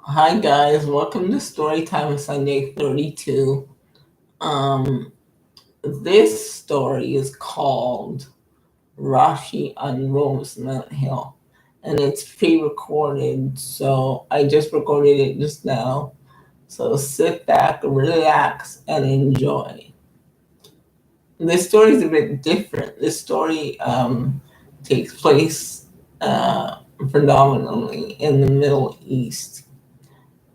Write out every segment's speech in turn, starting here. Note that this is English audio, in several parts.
Hi guys, welcome to Storytime Sunday 32. Um, this story is called Rashi on Rosemount Hill, and it's pre-recorded, so I just recorded it just now. So sit back, relax, and enjoy. This story is a bit different. This story takes place predominantly in the Middle East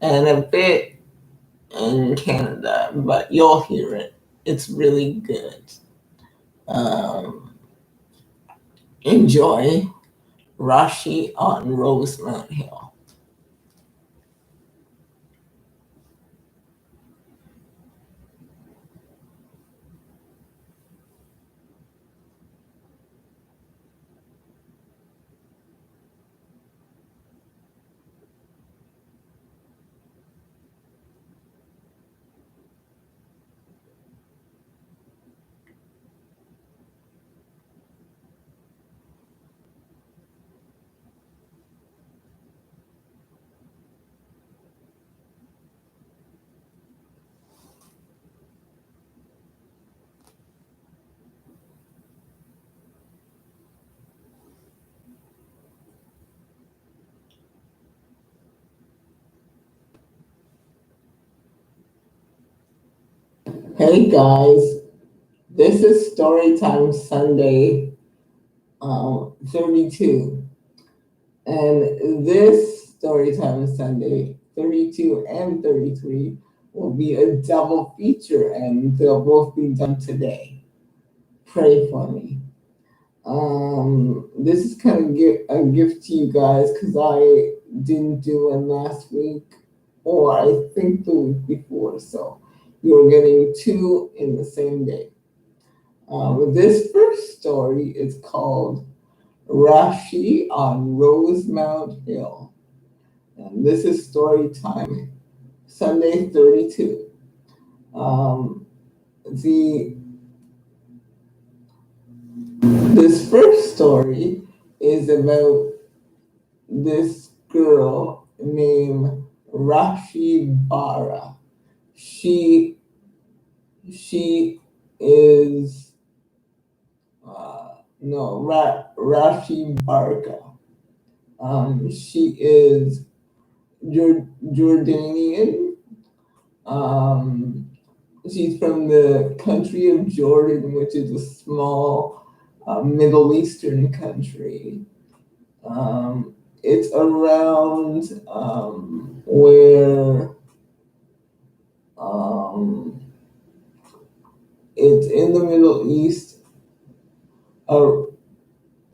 and a bit in Canada, but you'll hear it. It's really good. Um, Enjoy Rashi on Rosemount Hill. Hey guys, this is Storytime Sunday 32. And this Storytime Sunday 32 and 33 will be a double feature, and they'll both be done today. Pray for me. This is kind of a gift to you guys because I didn't do one last week, or I think the week before, so you're getting two in the same day. This first story is called Rashi on Rosemount Hill, and this is story time, Sunday 32. Um, the this first story is about this girl named Rashi Bara. She she is no Rashi Barka. She is Jordanian. Um, she's from the country of Jordan, which is a small Middle Eastern country. It's around where um, it's in the Middle East, ar-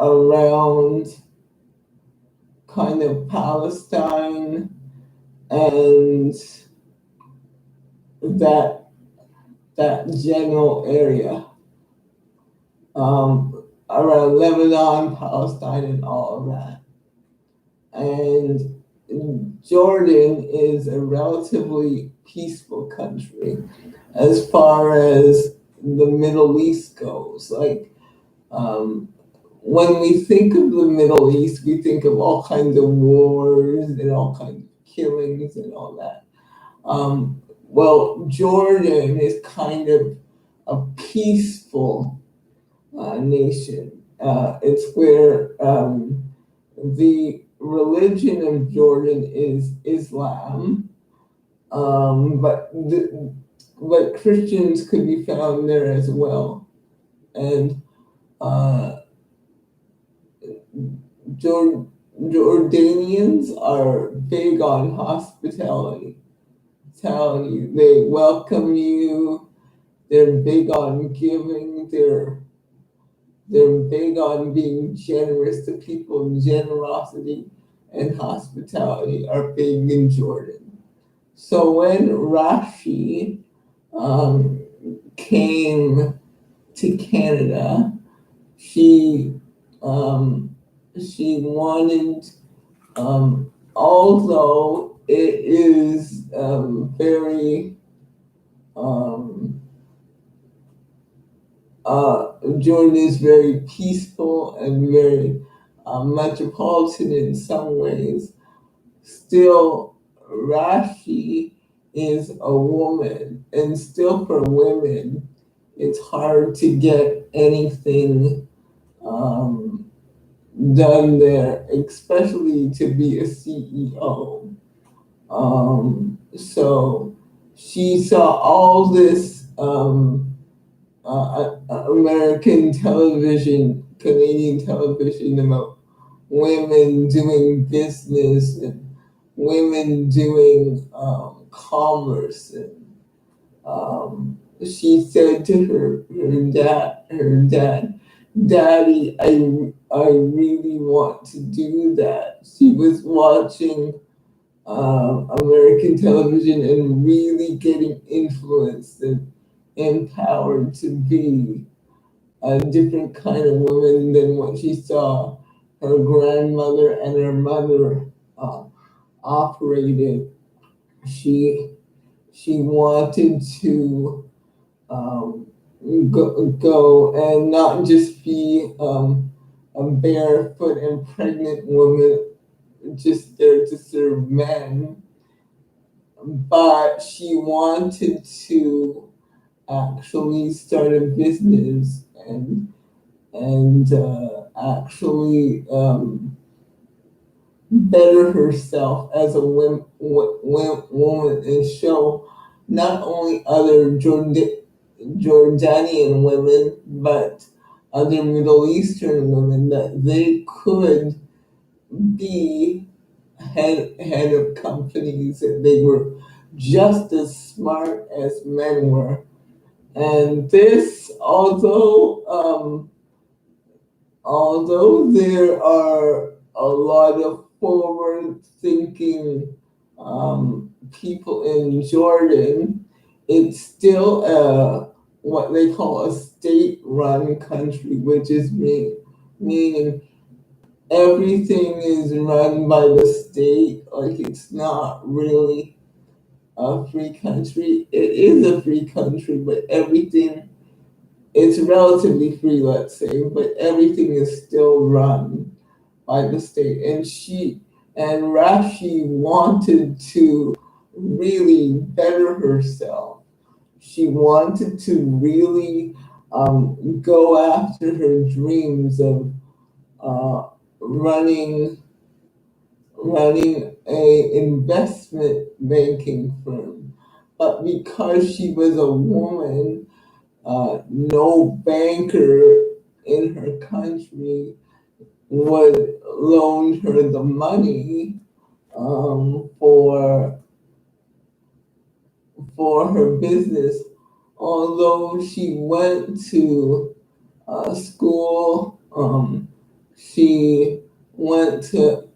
around kind of Palestine and that that general area, around Lebanon, Palestine, and all of that. And Jordan is a relatively peaceful country as far as the Middle East goes. Like, um, when we think of the Middle East, we think of all kinds of wars and all kinds of killings and all that. Well, Jordan is kind of a peaceful nation. It's where the religion of Jordan is Islam, but Christians could be found there as well. And uh, Jordanians are big on hospitality. They welcome you. They're big on giving. They're big on being generous to people. Generosity and hospitality are big in Jordan. So when Rashi um, came to Canada, she she wanted, although it is very um, Jordan is very peaceful and very metropolitan in some ways. Still, Rashi is a woman, and still for women, it's hard to get anything um, done there, especially to be a CEO. So she saw all this American television, Canadian television about women doing business and women doing commerce. And she said to her dad, Daddy, I really want to do that. She was watching American television and really getting influenced and empowered to be a different kind of woman than what she saw her grandmother and her mother uh, operated. She she wanted to um, go and not just be a barefoot and pregnant woman just there to serve men, but she wanted to actually start a business and actually better herself as a woman and show not only other Jordanian women but other Middle Eastern women that they could be head of companies, and they were just as smart as men were. And this, although there are a lot of forward-thinking people in Jordan, it's still what they call a state-run country, which is meaning everything is run by the state. Like it's not really a free country. It is a free country, but everything it's relatively free, let's say, but everything is still run by the state. And Rashi wanted to really better herself. She wanted to really go after her dreams of uh, running a investment banking firm. But because she was a woman, no banker in her country would loan her the money for her business. Although she went to school, she went to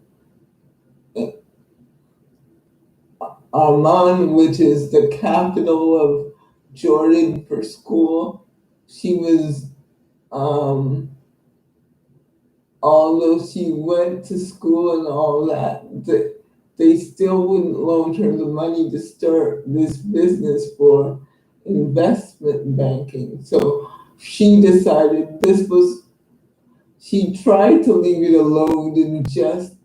Amman, which is the capital of Jordan, for school. She was um, although she went to school and all that, they still wouldn't loan her the money to start this business for investment banking. So she decided she tried to leave it alone and just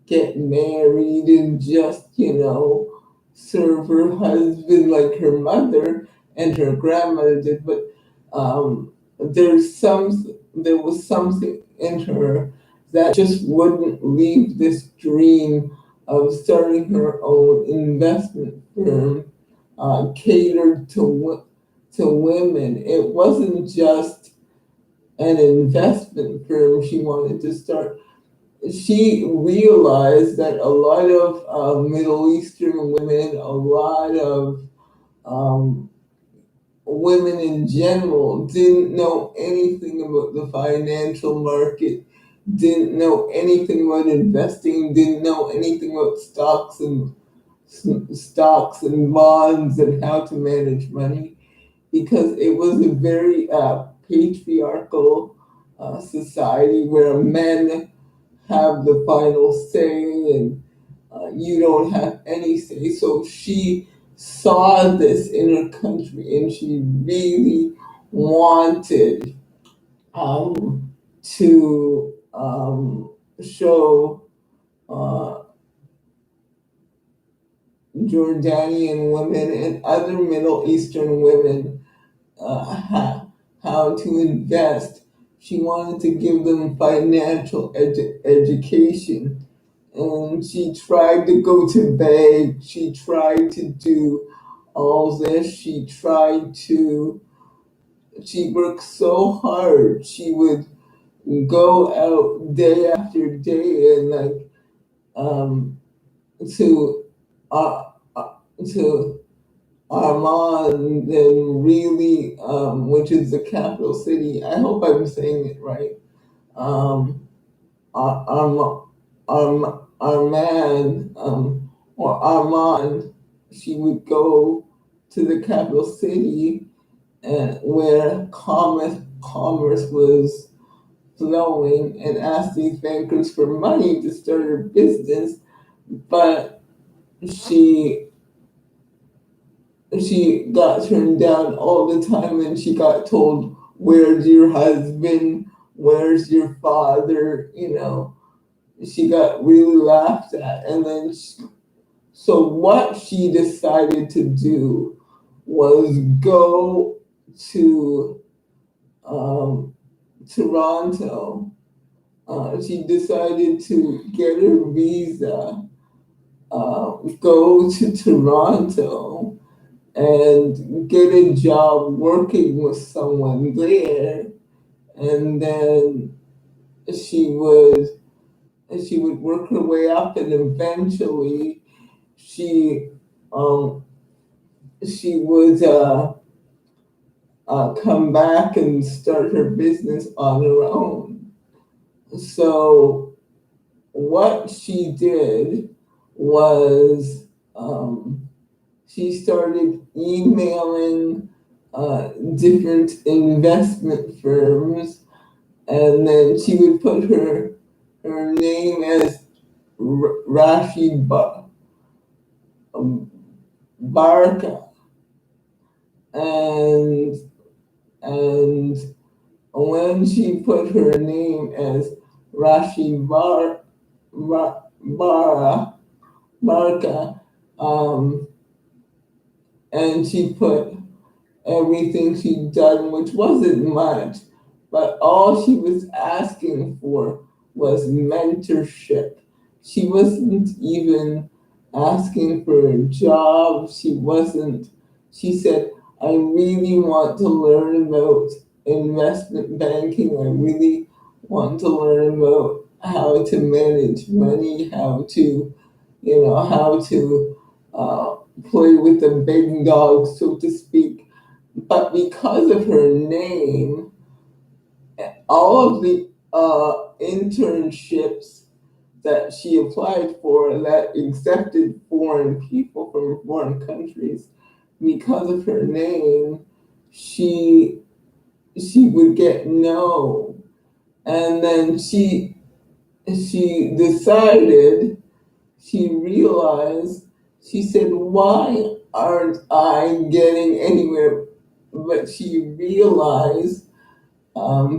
get married and just, serve her husband like her mother and her grandmother did. But um, there was something in her that just wouldn't leave this dream of starting her own investment firm catered to women. It wasn't just an investment firm she wanted to start. She realized that a lot of Middle Eastern women, a lot of um, women in general didn't know anything about the financial market, didn't know anything about investing, didn't know anything about stocks and bonds and how to manage money, because it was a very patriarchal society where men have the final say and you don't have any say. So she saw this in her country and she really wanted to show uh, Jordanian women and other Middle Eastern women how to invest. She wanted to give them financial education. And she tried to go to bed. She tried to do all this. She worked so hard. She would go out day after day and um, to, uh, uh, to Armand and really, which is the capital city. I hope I'm saying it right. Um, Armand or Armand, she would go to the capital city and where commerce was flowing and ask these bankers for money to start her business, but she she got turned down all the time and she got told, "Where's your husband? Where's your father?" She got really laughed at. And then, so what she decided to do was go to Toronto. She decided to get her visa, go to Toronto, and get a job working with someone there. And then she would she would work her way up, and eventually she um, she would come back and start her business on her own. So what she did was she started emailing different investment firms, and then she would put her name as Rashi Barka, and and when she put her name as Rashi Bara Barka, and she put everything she'd done, which wasn't much, but all she was asking for was mentorship. She wasn't even asking for a job. She said, "I really want to learn about investment banking. I really want to learn about how to manage money, how to uh, play with the big dogs, so to speak." But because of her name, all of the internships that she applied for that accepted foreign people from foreign countries, because of her name, she would get no. And then she decided, she realized, she said, "Why aren't I getting anywhere?" But she realized,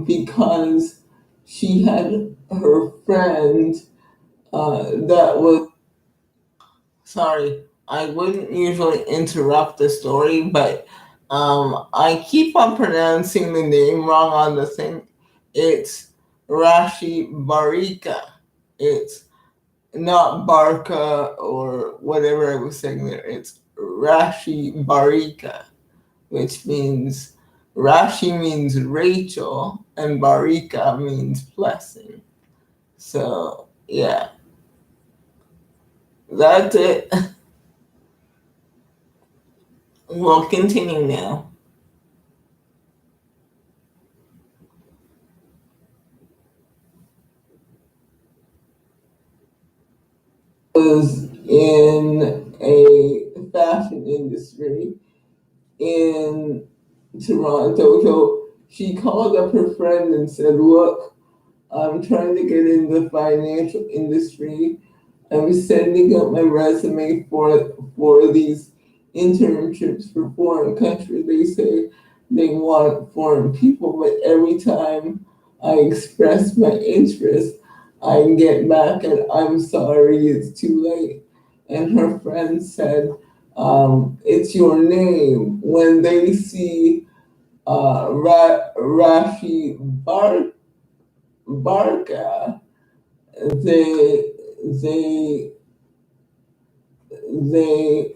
because she had her friend that was, sorry, I wouldn't usually interrupt the story, but I keep on pronouncing the name wrong on the thing. It's Rashi Barika. It's not Barca or whatever I was saying there. It's Rashi Barika, which means, Rashi means Rachel and Barika means blessing. So yeah, that's it. We'll continue now. Was in a fashion industry in Toronto. So she called up her friend and said, "Look, I'm trying to get in the financial industry. I'm sending out my resume for these internships for foreign countries. They say they want foreign people, but every time I express my interest, I get back and I'm sorry, it's too late." and her friend said, it's your name. When they see Rashi Barka, they they they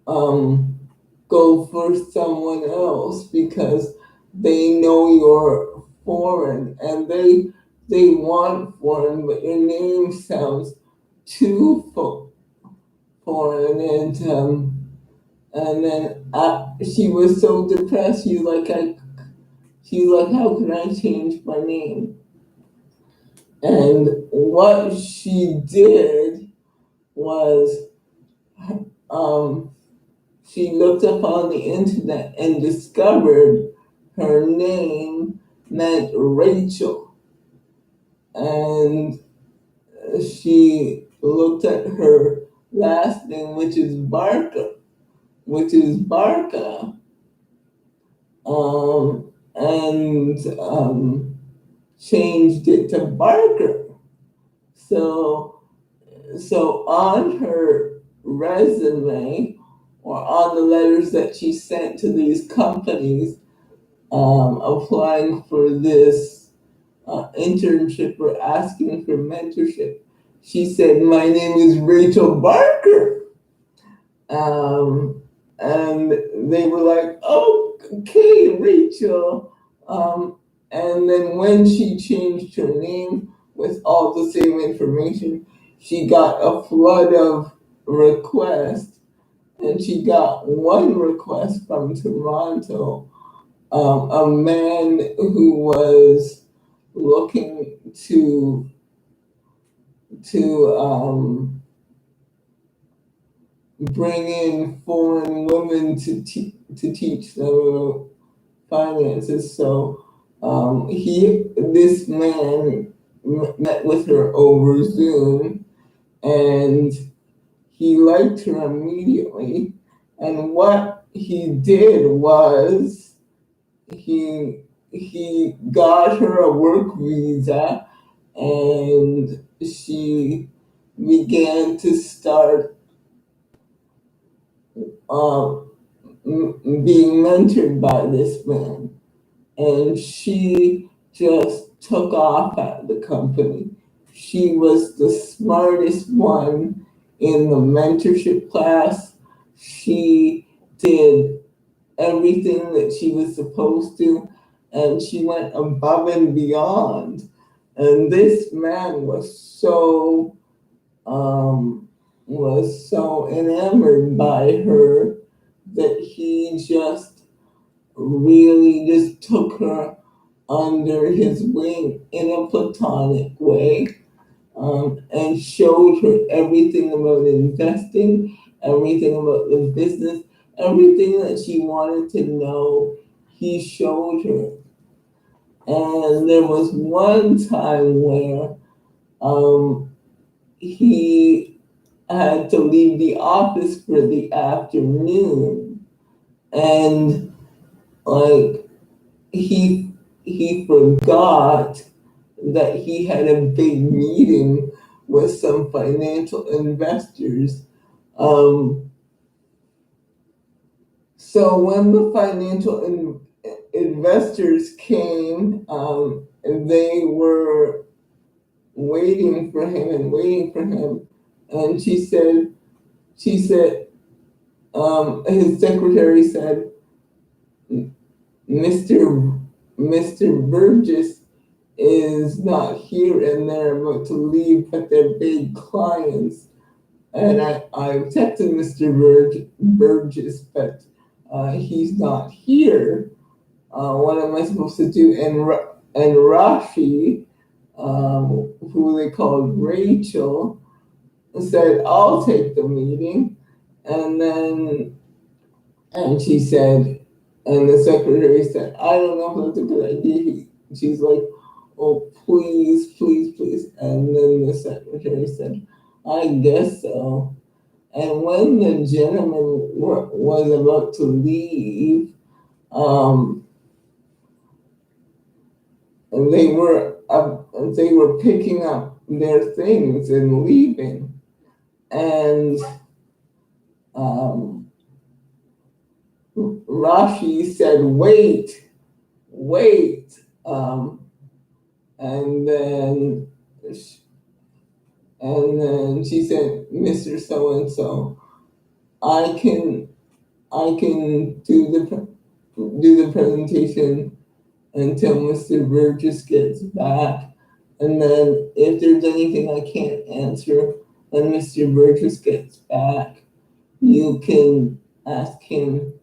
um go for someone else because they know you're foreign, and they want foreign, but your name sounds too foreign, and then she was so depressed. She's like, how can I change my name? And what she did was, um, she looked up on the internet and discovered her name meant Rachel. And she looked at her last name, which is Barca, and changed it to Barker. So, so on her resume or on the letters that she sent to these companies, applying for this internship or asking for mentorship, she said, "My name is Rachel Barker." Um, and they were like, "Oh, okay, Rachel." Um, and then when she changed her name with all the same information, she got a flood of requests, and she got one request from Toronto, a man who was looking to bring in foreign women to teach them finances. So this man met with her over Zoom, and he liked her immediately. And what he did was he got her a work visa, and she began to start um, being mentored by this man. And she just took off at the company. She was the smartest one in the mentorship class. She did everything that she was supposed to, and she went above and beyond. And this man was so enamored by her that he just really just took her under his wing in a platonic way, and showed her everything about investing, everything about the business, everything that she wanted to know. He showed her. And there was one time where he had to leave the office for the afternoon, and like he forgot that he had a big meeting with some financial investors. Um, so when the financial investors came, they were waiting for him, and she said, his secretary said, Mr. Mr. Burgess is not here, and they're about to leave, but they're big clients. And I texted Mr. Burgess, but he's not here. What am I supposed to do? And Rashi, who they called Rachel, said, I'll take the meeting. And then, and she said, and the secretary said, I don't know if that's a good idea. She's like, oh, please, please, please. And then the secretary said, I guess so. And when the gentleman was about to leave, um, and they were picking up their things and leaving. and um, Rashi said, "Wait, wait," and then sh- and then she said, "Mr. So and so, I can do the presentation until Mr. Burgess gets back. And then if there's anything I can't answer when Mr. Burgess gets back, you can ask him.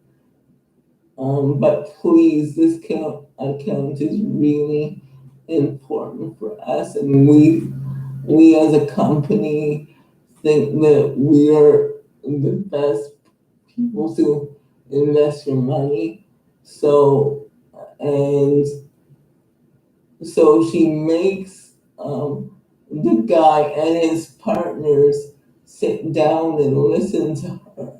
But please, this account is really important for us, and we as a company think that we are the best people to invest your money. So and so she makes the guy and his partners sit down and listen to her.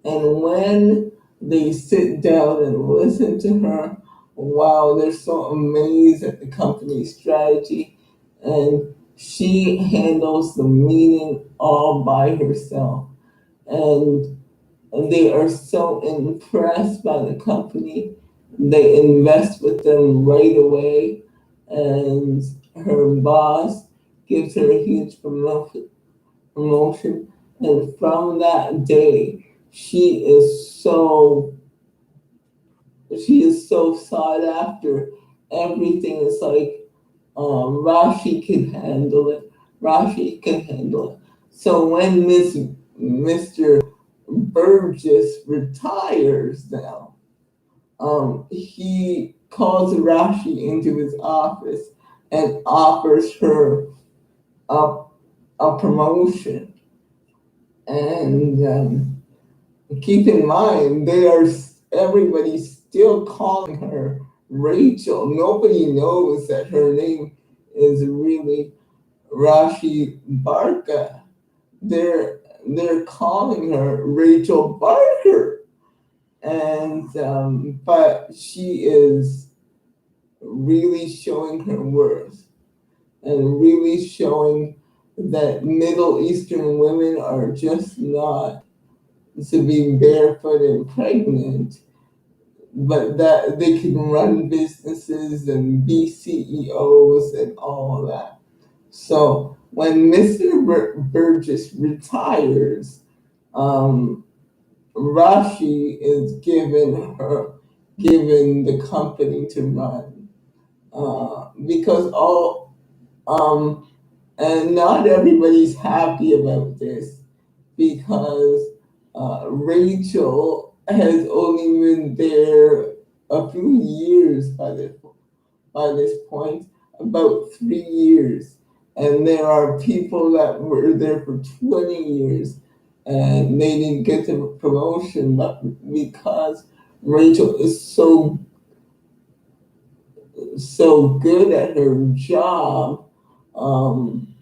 And when they sit down and listen to her, wow, they're so amazed at the company's strategy. And she handles the meeting all by herself. And they are so impressed by the company. They invest with them right away, and her boss gives her a huge promotion. And from that day, she is so sought after. Everything is like Rashi can handle it. Rashi can handle it. So when Mr. Burgess retires now, he calls Rashi into his office and offers her a, a promotion. And keep in mind, everybody's still calling her Rachel. Nobody knows that her name is really Rashi Barka. They're calling her Rachel Barker, and but she is really showing her worth and really showing that Middle Eastern women are just not to be barefoot and pregnant, but that they can run businesses and be CEOs and all of that. So when Mr. Burgess retires, um, Rashi is given the company to run, because and not everybody's happy about this, because Rachel has only been there a few years by this point, about 3 years. And there are people that were there for 20 years and they didn't get the promotion, but because Rachel is so good at her job, um,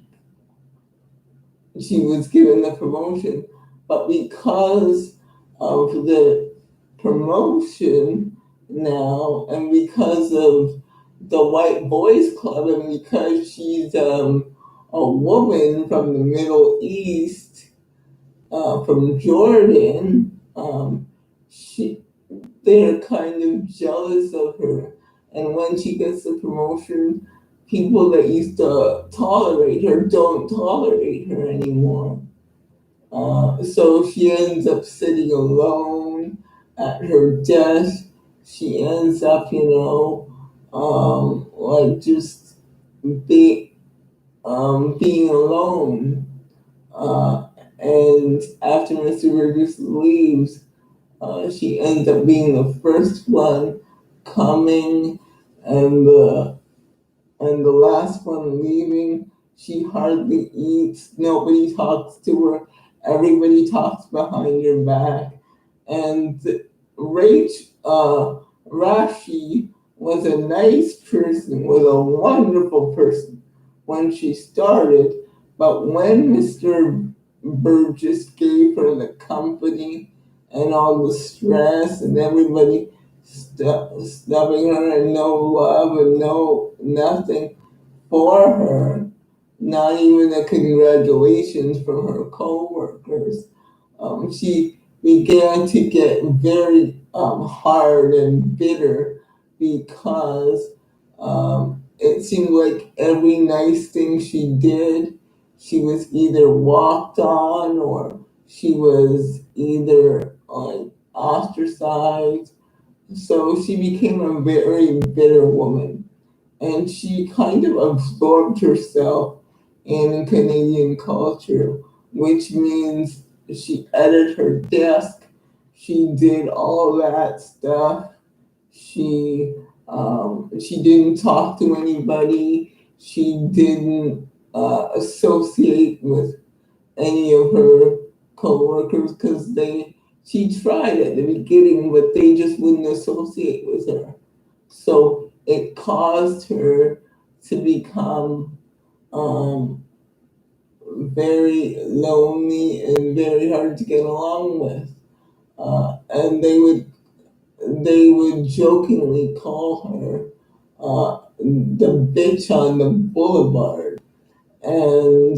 she was given the promotion. But because of the promotion now, and because of the White Boys Club, and because she's a woman from the Middle East, from Jordan, she they're kind of jealous of her. And when she gets the promotion, people that used to tolerate her don't tolerate her anymore. So she ends up sitting alone at her desk. She ends up, like just be, being alone. Uh, and after Mr. Burgess leaves, she ends up being the first one coming, and the last one leaving. She hardly eats. Nobody talks to her. Everybody talks behind her back. And Rashi was a nice person, was a wonderful person when she started. But when Mr. Burgess gave her the company and all the stress and everybody snubbing her and no love and no nothing for her, not even a congratulations from her coworkers. She began to get very hard and bitter because it seemed like every nice thing she did, she was either walked on or she was either like ostracized. So she became a very bitter woman, and she kind of absorbed herself in Canadian culture, which means she edited her desk, she did all that stuff. She didn't talk to anybody. She didn't associate with any of her coworkers because she tried at the beginning, but they just wouldn't associate with her. So it caused her to become um, very lonely and very hard to get along with. And they would jokingly call her the bitch on the boulevard, and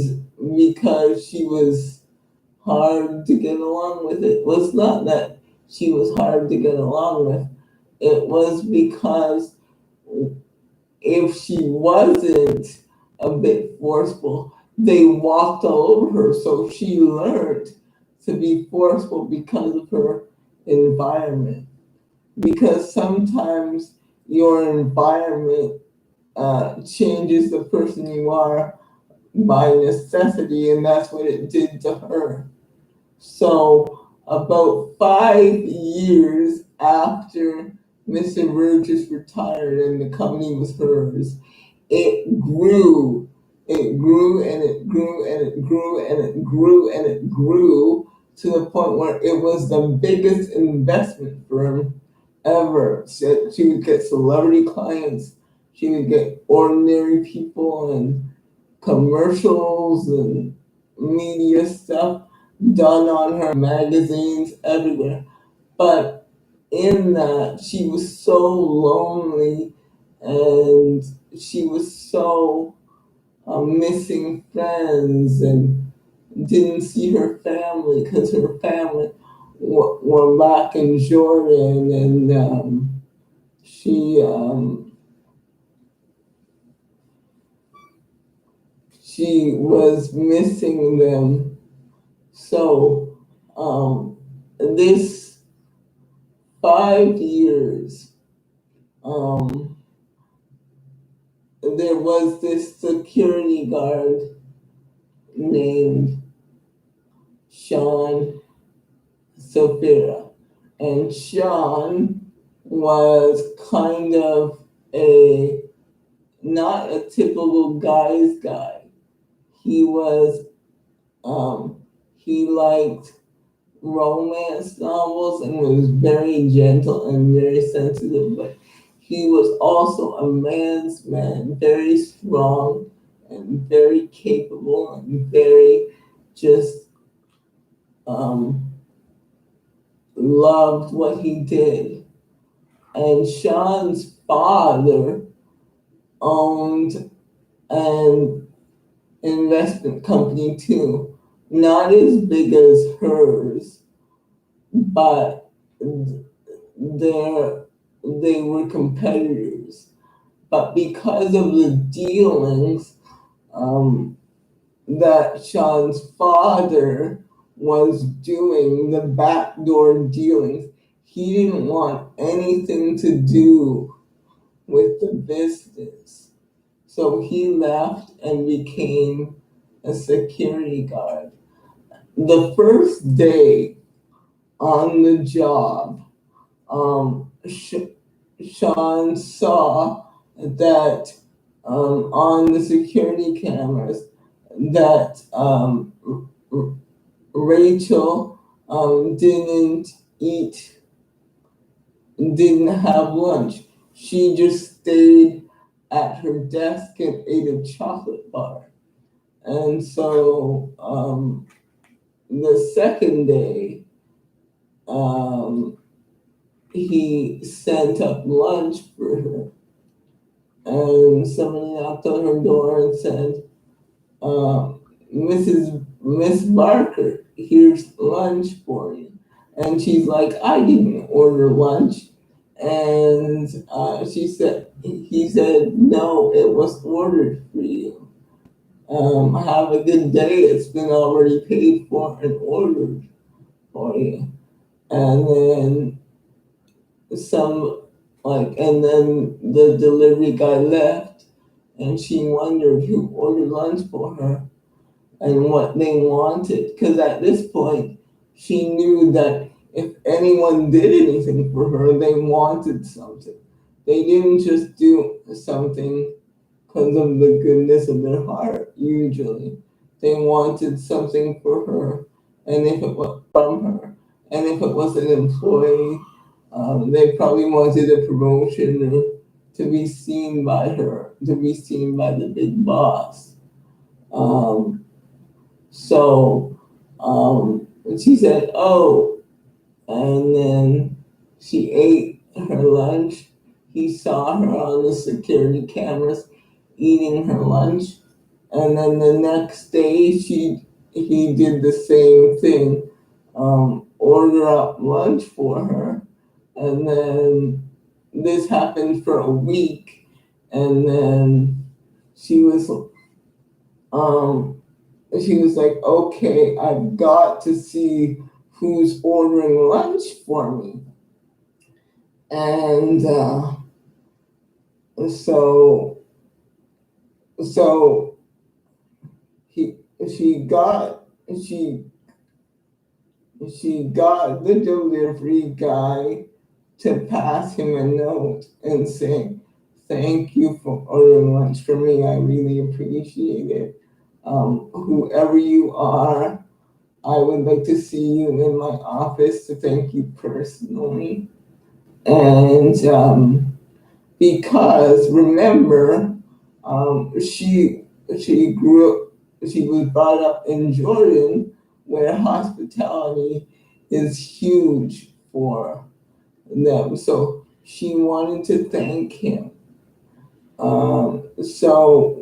because she was hard to get along with, it was not that she was hard to get along with. It was because if she wasn't a bit forceful, they walked all over her. So she learned to be forceful because of her environment. Because sometimes your environment changes the person you are by necessity, and that's what it did to her. So, about 5 years after Mr. Burgess retired and the company was hers, it grew. It grew and it grew and it grew and it grew and it grew to the point where it was the biggest investment firm ever. She would get celebrity clients, she would get ordinary people and commercials and media stuff done on her, magazines everywhere. But in that, she was so lonely and she was so missing friends and didn't see her family because her family were back in Jordan, and she she was missing them. So this 5 years, um, there was this security guard named Sean Sophia. And Sean was kind of a not a typical guy's guy. He was he liked romance novels and was very gentle and very sensitive, but he was also a man's man, very strong and very capable and very just um, loved what he did. And Sean's father owned an investment company too, not as big as hers, but they're, they were competitors. But because of the dealings um, that Sean's father was doing, the backdoor dealings, he didn't want anything to do with the business. So he left and became a security guard. The first day on the job, Sean saw that on the security cameras that Rachel didn't eat, didn't have lunch. She just stayed at her desk and ate a chocolate bar. And so the second day, um, he sent up lunch for her. And somebody knocked on her door and said, uh, Miss Barker, here's lunch for you. And she's like, I didn't order lunch. And he said, no, it was ordered for you. Have a good day. It's been already paid for and ordered for you. And then some, and then the delivery guy left, and she wondered who ordered lunch for her and what they wanted. Because at this point, she knew that if anyone did anything for her, they wanted something. They didn't just do something because of the goodness of their heart, usually. They wanted something for her, and if it was from her, and if it was an employee, they probably wanted a promotion or to be seen by her, to be seen by the big boss. Um, so she said, oh, and then she ate her lunch. He saw her on the security cameras eating her lunch. And then the next day, he did the same thing, order up lunch for her. And then this happened for a week. And then she was um, she was like, okay, I've got to see who's ordering lunch for me. And so so he she got she she got the delivery guy to pass him a note and say, thank you for ordering lunch for me. I really appreciate it. Whoever you are, I would like to see you in my office to thank you personally. And because remember, she grew up, she was brought up in Jordan, where hospitality is huge for them. So she wanted to thank him. So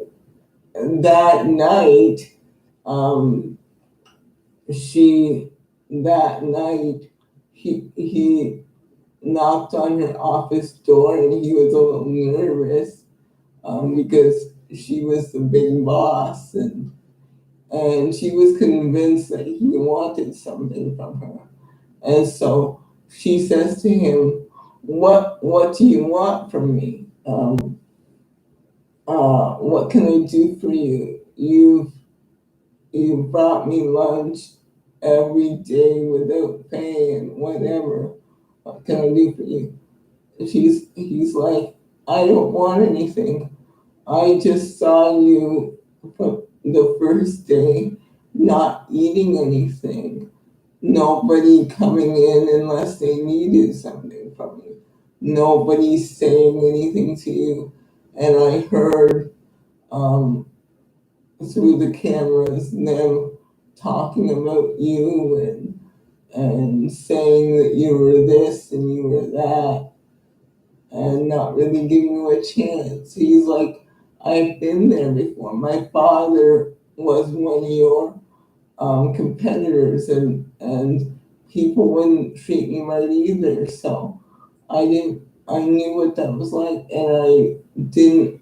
that night, um, she that night he knocked on her office door, and he was a little nervous because she was the big boss, and she was convinced that he wanted something from her. And so she says to him, what do you want from me? What can I do for you? You brought me lunch every day without pay and whatever. What can I do for you? He's like, I don't want anything. I just saw you from the first day not eating anything. Nobody coming in unless they needed something from you. Nobody saying anything to you. And I heard through the cameras them talking about you and saying that you were this and you were that and not really giving you a chance. He's like, I've been there before. My father was one of your competitors, and people wouldn't treat me right either. So I knew what that was like, and I didn't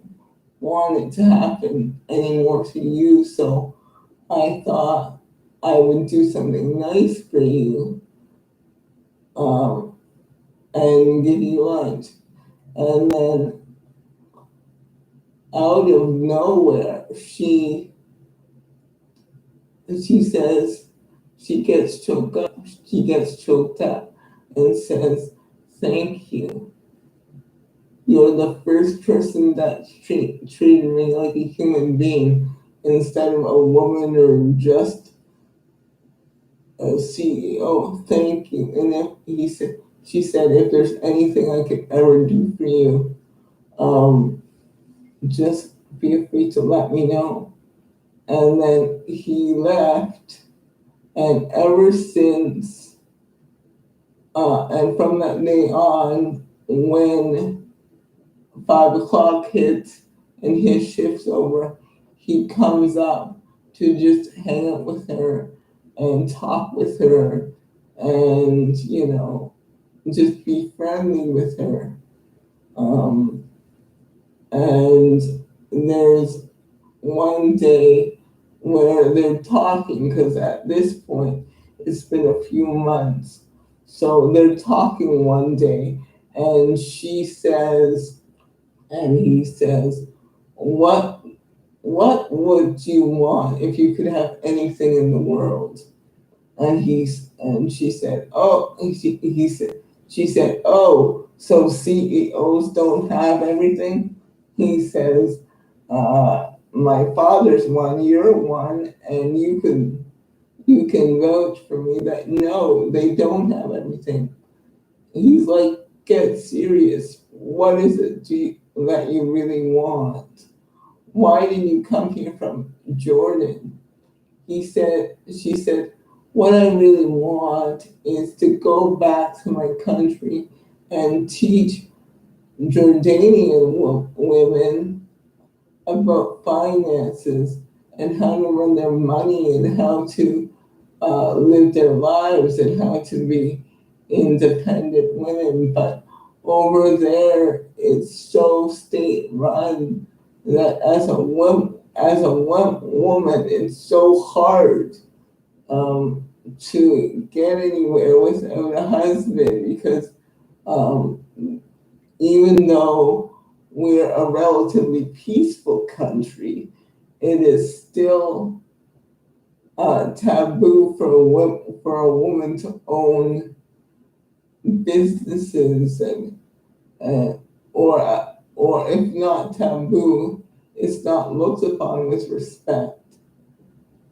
want it to happen anymore to you. So I thought I would do something nice for you, um, and give you lunch. And then out of nowhere, she says she gets choked up. She gets choked up and says, "Thank you. You're the first person that treated me like a human being instead of a woman or just a CEO. Thank you." And if she said, if there's anything I could ever do for you, just feel free to let me know. And then he left, and ever since, and from that day on, when 5 o'clock hits and his shift's over, he comes up to just hang out with her and talk with her and, just be friendly with her. Um, and there's one day where they're talking, because at this point it's been a few months. So they're talking one day, and she says, and he says, "What would you want if you could have anything in the world?" And she said, "Oh," she said, "Oh, so CEOs don't have everything?" He says, "My father's one, you're one, and you can vouch for me that no, they don't have everything." He's like, "Get serious. What is it that you really want? Why did you come here from Jordan?" She said, "What I really want is to go back to my country and teach Jordanian women about finances and how to run their money and how to live their lives and how to be independent women. But over there, it's so state run that as a woman, it's so hard to get anywhere without a husband because um, even though we're a relatively peaceful country, it is still taboo for a woman to own businesses and or if not taboo, it's not looked upon with respect.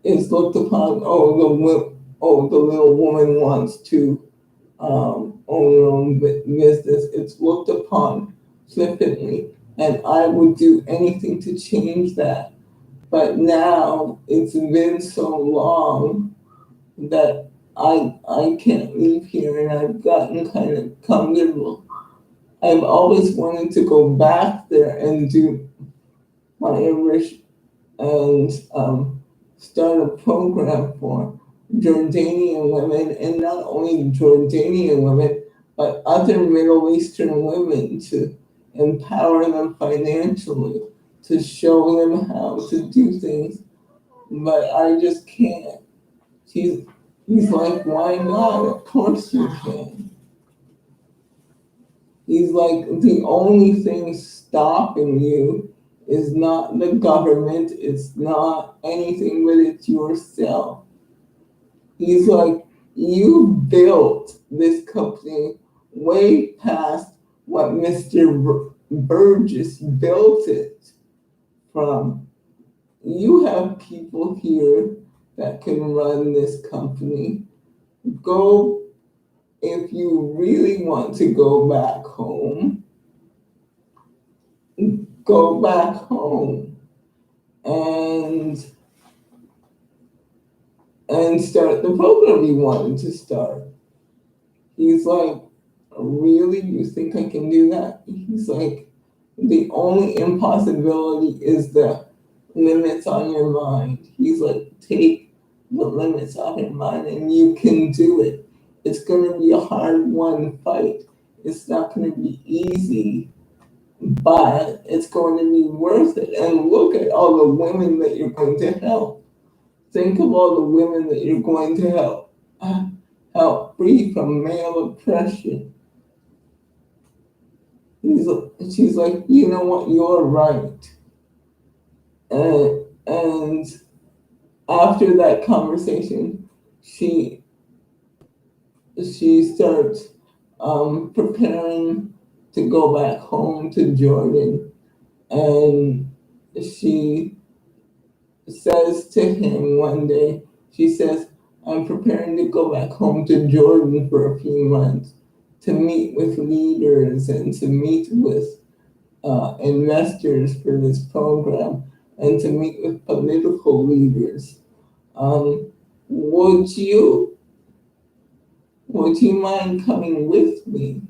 It's looked upon, the little woman wants to own her own business. It's looked upon flippantly, and I would do anything to change that. But now it's been so long that I can't leave here, and I've gotten kind of comfortable. I've always wanted to go back there and do my English and start a program for Jordanian women, and not only Jordanian women, but other Middle Eastern women, to empower them financially, to show them how to do things. But I just can't. He's, he's like, "Why not? Of course you can." He's like, "The only thing stopping you is not the government, it's not anything, but it's yourself." He's like, "You built this company way past what Mr. Burgess built it from. You have people here that can run this company. Go, if you really want to go back home, go back home and start the program you wanted to start." He's like, "Really? You think I can do that?" He's like, "The only impossibility is the limits on your mind." He's like, "Take the limits off your mind and you can do it. It's going to be a hard won fight. It's not going to be easy, but it's going to be worth it. And look at all the women that you're going to help. Think of all the women that you're going to help free from male oppression." She's like, "You know what? You're right." And after that conversation, she starts preparing to go back home to Jordan, and she says to him one day, she says, "I'm preparing to go back home to Jordan for a few months to meet with leaders and to meet with investors for this program and to meet with political leaders. Um, would you mind coming with me?"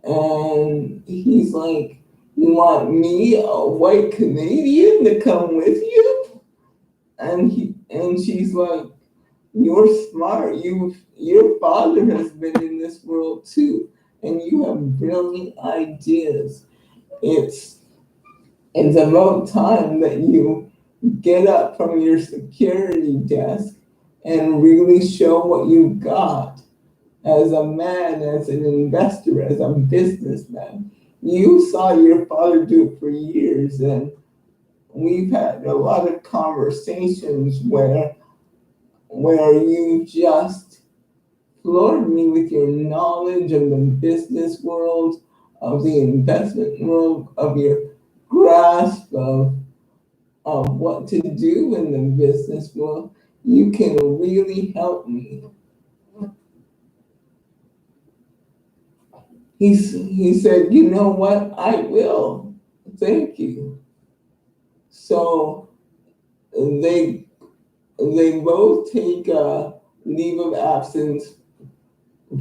And he's like, "You want me, a white Canadian, to come with you?" and she's like, you're smart. Your father has been in this world too, and you have brilliant ideas. It's it's about time that you get up from your security desk and really show what you've got as a man, as an investor, as a businessman. You saw your father do it for years, and we've had a lot of conversations where you just floored me with your knowledge of the business world, of the investment world, of your grasp of what to do in the business world. You can really help me. He said, you know what? I will. Thank you. So they they both take a leave of absence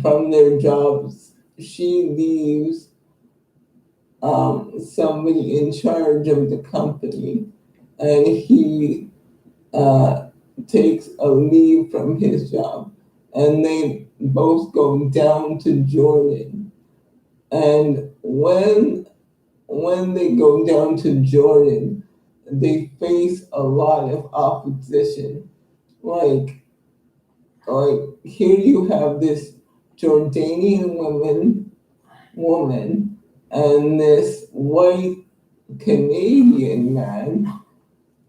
from their jobs. She leaves somebody in charge of the company, and he uh, takes a leave from his job, and they both go down to Jordan. And when they go down to Jordan, they face a lot of opposition. Like like here you have this Jordanian woman and this white Canadian man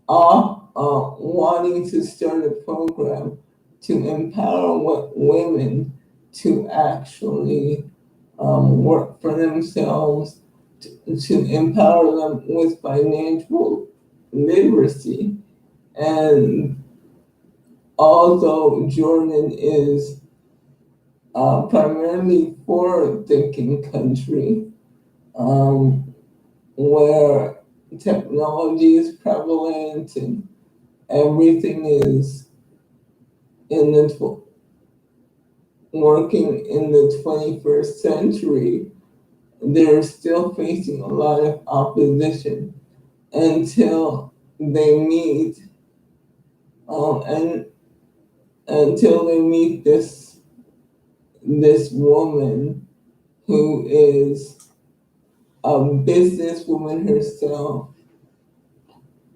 wanting to start a program to empower women to actually work for themselves, to empower them with financial literacy. And although Jordan is primarily forward-thinking country, where technology is prevalent and everything is in the working in the 21st century, they're still facing a lot of opposition until they meet and until they meet this woman who is a businesswoman herself,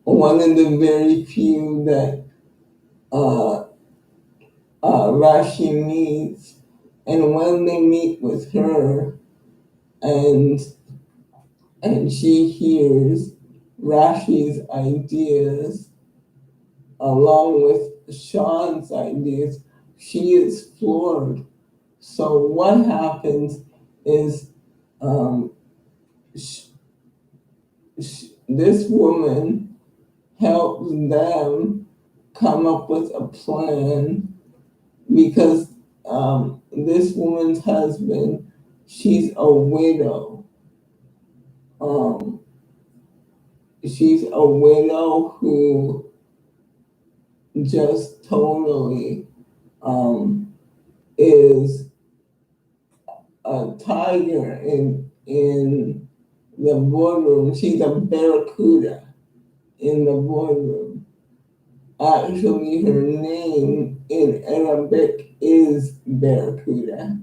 one of the very few that uh, Rashi meets. And when they meet with her and she hears Rashi's ideas along with Sean's ideas, she is floored. So what happens is um, this woman helps them come up with a plan because this woman's husband, she's a widow. Um, she's a widow who just totally is a tiger in the boardroom. She's a barracuda in the boardroom. Actually, her name in Arabic is barracuda,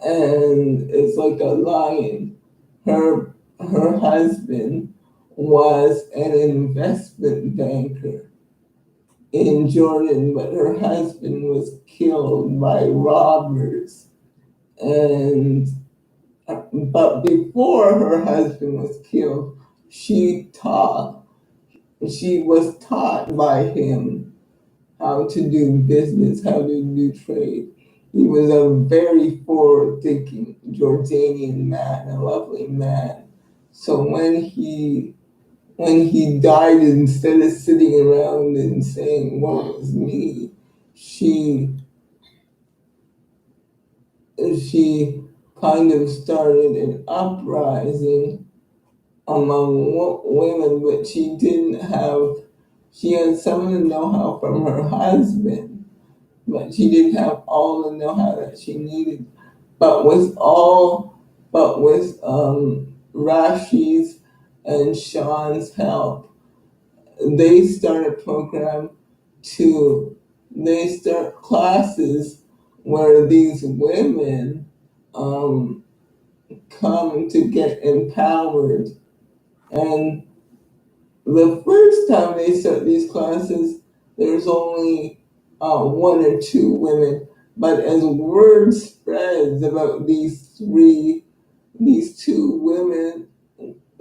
and it's like a lion. Her husband was an investment banker in Jordan, but her husband was killed by robbers. And but before her husband was killed, she was taught by him how to do business, how to do trade. He was a very forward-thinking Jordanian man, a lovely man. So when he died, instead of sitting around and saying, "Woe is me," she kind of started an uprising among women, but she had some of the know-how from her husband, but she didn't have all the know-how that she needed. But with Rashi's and Sean's help, they started a program to they start classes where these women um, come to get empowered. And the first time they start these classes, there's only one or two women. But as word spreads about these two women,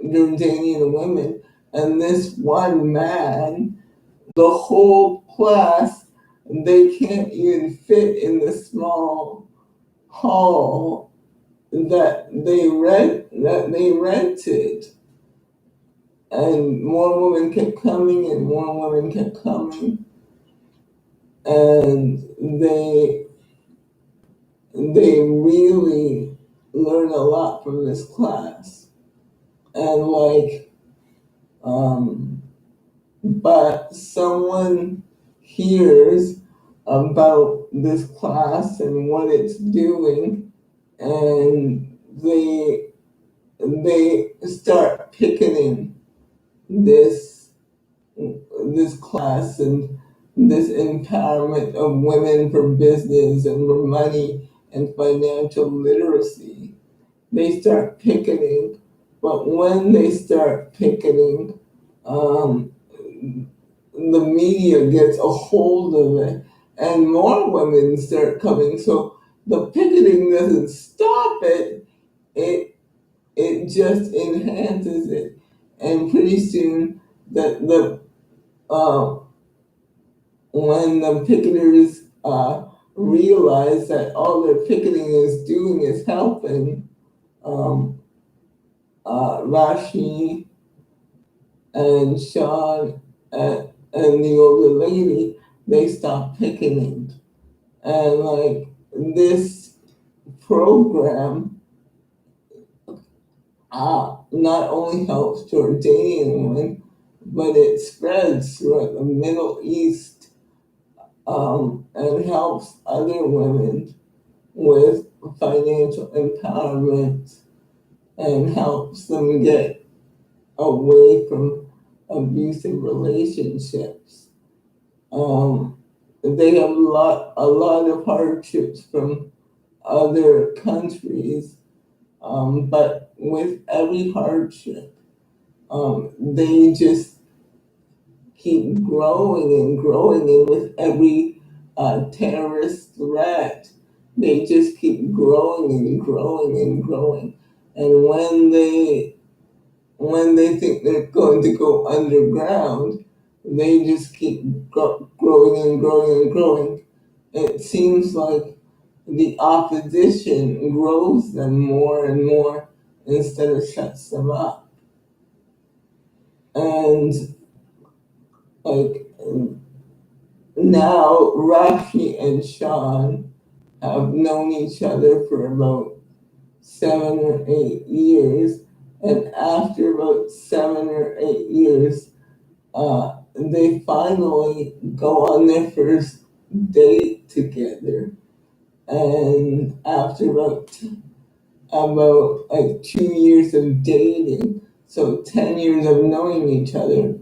Jordanian women, and this one man, the whole class, they can't even fit in the small hall that they rented. And more women kept coming and more women kept coming, and they really learn a lot from this class. And um but someone hears about this class and what it's doing, and they start picketing this this class and this empowerment of women for business and for money and financial literacy. They start picketing, but when they start picketing, um, the media gets a hold of it and more women start coming. So the picketing doesn't stop it, it just enhances it. And pretty soon the uh, when the picketers realize that all their picketing is doing is helping um, Rashi and Sean and the older lady, they stop picketing. And this program not only helps Jordanian women, but it spreads throughout the Middle East and helps other women with financial empowerment and helps them get away from abusive relationships. They have a lot of hardships from other countries, but with every hardship, they just keep growing and growing, and with every terrorist threat, they just keep growing and growing and growing. And when they think they're going to go underground, they just keep growing and growing and growing. It seems like the opposition grows them more and more instead of shuts them up. And like now, Rashi and Sean have known each other for about 7 or 8 years, and after about 7 or 8 years, they finally go on their first date together. And after about like 2 years of dating, so 10 years of knowing each other,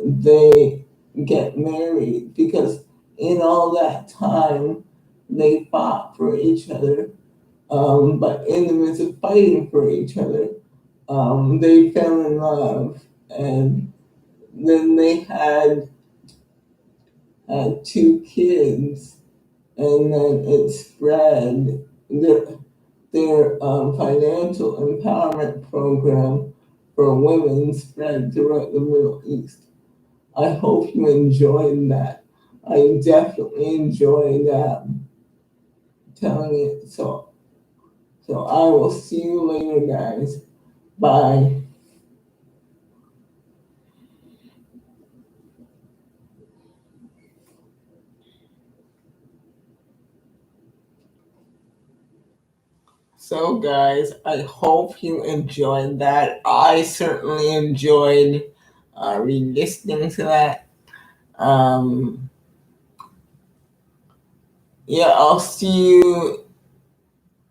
they get married because in all that time they fought for each other. But in the midst of fighting for each other, they fell in love, and then they had two kids, and then it spread. Their financial empowerment program for women spread throughout the Middle East. I hope you enjoyed that. I definitely enjoyed telling it. So I will see you later, guys. Bye. So, guys, I hope you enjoyed that. I certainly enjoyed re-listening to that. Um, yeah, I'll see you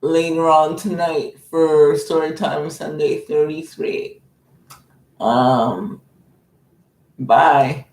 later on tonight for Storytime Sunday 33. Bye.